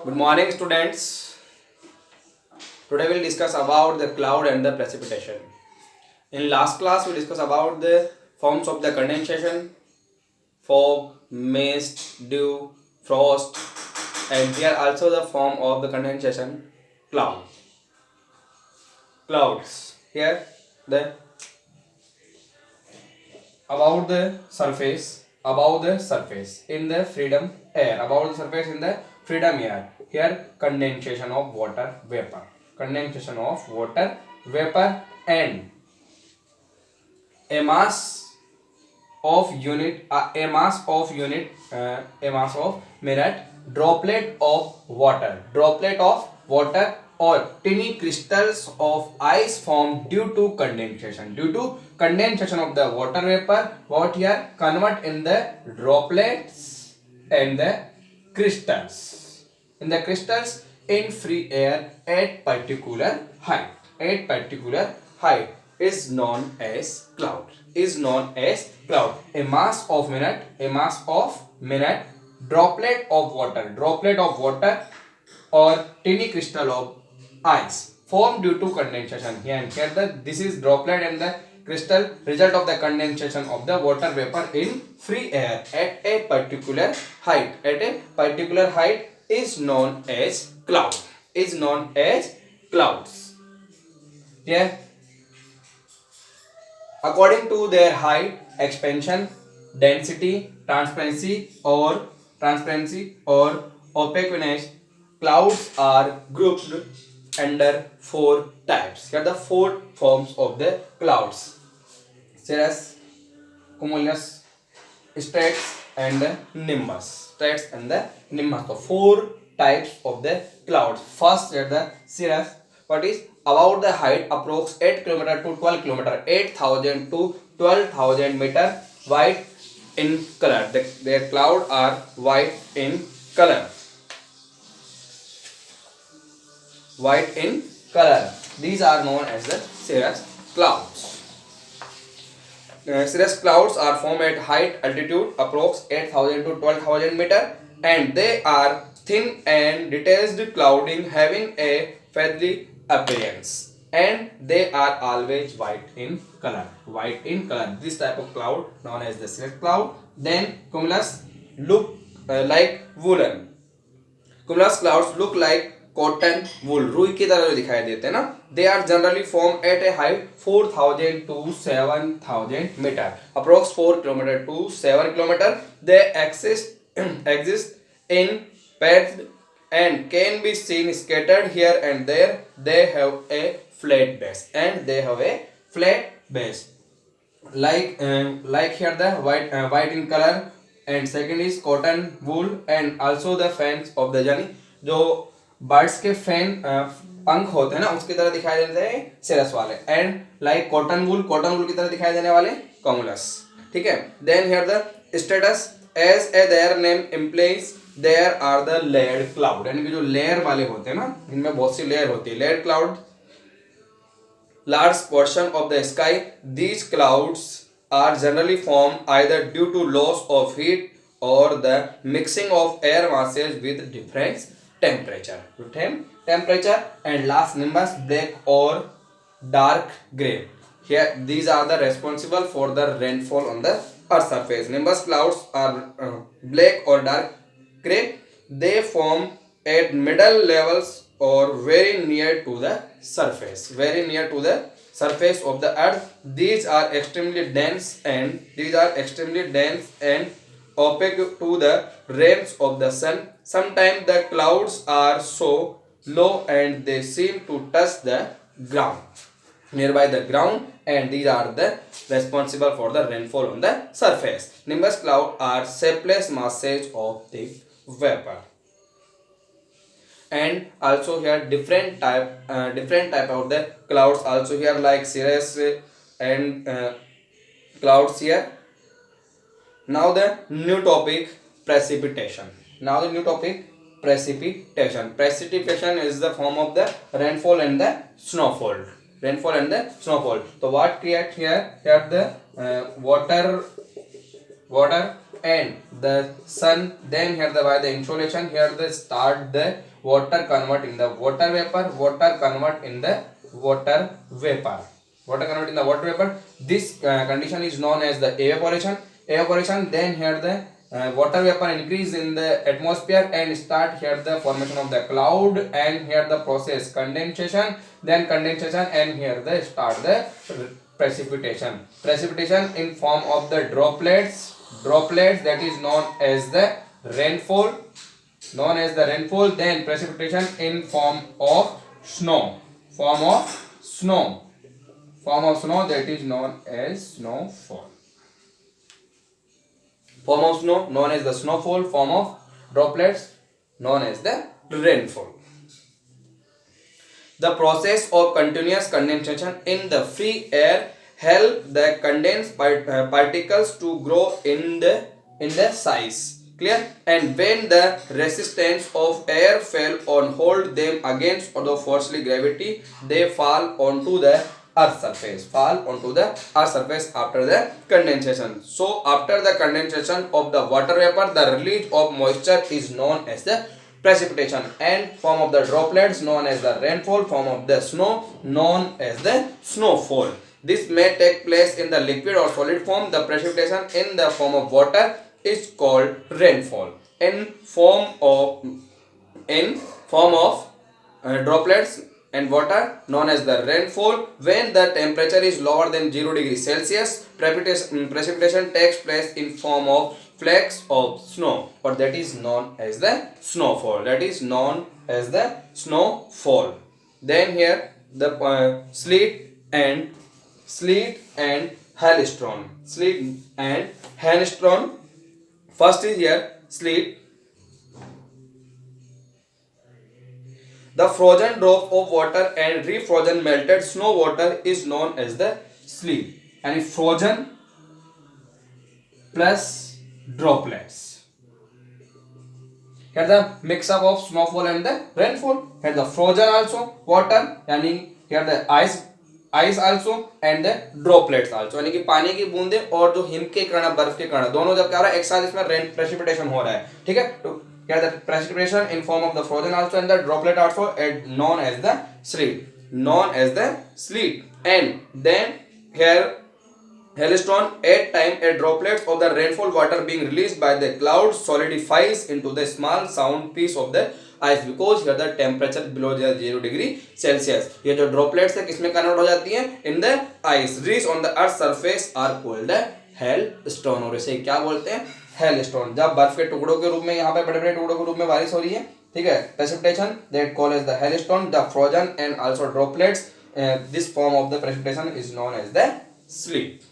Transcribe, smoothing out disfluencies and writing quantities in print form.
Good morning, students. Today we'll discuss about the cloud and the precipitation. In last class, we discussed about the forms of the condensation, fog, mist, dew, frost, and here also the form of the condensation, cloud. Clouds. Here the above the surface in the freedom air, above the surface in the freedom air. Here condensation of water vapor, and a mass of unit a mass of minute droplet of water or tiny crystals of ice formed due to condensation of the water vapor, what here convert in the droplets and the crystals in free air at particular height is known as cloud. A mass of minute droplet of water or tiny crystal of ice formed due to condensation. This is droplet and the crystal result of the condensation of the water vapor in free air at a particular height is known as clouds. Yeah. According to their height, expansion, density, transparency or opaqueness, clouds are grouped under four types. Here are the four forms of the clouds: cirrus, cumulus, stratus, and nimbus. So four types of the clouds. First, here the cirrus. What is about the height approx 8 km to 12 km, 8,000 to 12,000 meter, white in color. Their cloud are white in color. These are known as the cirrus clouds. Cirrus clouds are formed at height altitude approx 8,000 to 12,000 meter, and they are thin and detached clouding having a feathery appearance, and they are always white in color. This type of cloud known as the cirrus cloud. Then cumulus look like woolen. Cumulus clouds look like cotton wool, रुई की तरह जो दिखाई देते हैं ना. They are generally formed at a height 4,000 to 7,000 meter, approx 4 km to 7 km. They exist in pads and can be seen scattered here and there. They have a flat base. Like here the white in color, and second is cotton wool, and also the fans of the jani, जो birds के fan पंख होते हैं ना, उसकी तरह दिखाई देते हैं सिरस वाले, एंड लाइक कॉटन वूल की तरह दिखाई देने वाले कॉमुलस. ठीक है. Then here the status, as a their name implies there are the layered cloud, यानी कि जो लेयर वाले होते हैं ना, इनमें बहुत सी लेयर होती है. Layered cloud, large portion of the sky. These clouds are generally formed either due to loss of heat or the mixing of air masses with different temperature. And last, nimbus, black or dark gray. Here these are the responsible for the rainfall on the earth surface. Nimbus clouds are black or dark gray. They form at middle levels or very near to the surface of the earth. These are extremely dense and opaque to the rays of the sun. Sometimes the clouds are so low and they seem to touch the ground, nearby the ground, and these are the responsible for the rainfall on the surface. Nimbus cloud are shapeless masses of thick vapor. And also here different type of the clouds also here, like cirrus and clouds here. Now the new topic, precipitation. Precipitation is the form of the rainfall and the snowfall. So what create here the water and the sun. Then here the by the insolation, here the start the water convert in the water vapor, water convert in the water vapor, water convert in the water vapor. This condition is known as the evaporation. Then here the water vapor increase in the atmosphere and start here the formation of the cloud, and here the process condensation, then condensation, and here the start the precipitation in form of the droplets, that is known as the rainfall, then precipitation in form of snow, that is known as snowfall. Form of snow known as the snowfall, form of droplets known as the rainfall. The process of continuous condensation in the free air help the condensed particles to grow in the size. Clear? And when the resistance of air fail on hold them against the forceful gravity, they fall onto the earth surface, after the condensation. So after the condensation of the water vapor, the release of moisture is known as the precipitation, and form of the droplets known as the rainfall, form of the snow known as the snowfall. This may take place in the liquid or solid form. The precipitation in the form of water is called rainfall. In form of droplets and water known as the rainfall. When the temperature is lower than 0 degrees Celsius, precipitation takes place in form of flakes of snow, or that is known as the snowfall. Then here the sleet and hailstone. First is here sleet. The frozen drop of water and refrozen melted snow water is known as the sleet. And frozen plus droplets. Here the mix up of snowfall and the rainfall. Here the frozen also water, यानी here the ice also and the droplets also, यानी कि पानी की बूंदे और जो him के कण, बर्फ के कण, दोनों जब क्या हो रहा है एक साथ इसमें रेन प्रेसिपिटेशन हो रहा है. ठीक है, तो here the precipitation in form of the frozen also and the droplet also known as the sleet. And then here hailstone, at time a droplets of the rainfall water being released by the clouds solidifies into the small sound piece of the ice, because here the temperature below 0 degree Celsius. ये जो droplets है किसमें convert हो जाती है? In the ice. Reach on the earth surface are called the hailstone, और इसे क्या बोलते हैं? hailstone. जब बर्फ के टुकड़ों के रूप में यहाँ पे बड़े-बड़े टुकड़ों के रूप में बारिश हो रही है, ठीक है, precipitation that called as the hailstone. The frozen and also droplets, this form of the precipitation is known as the sleet.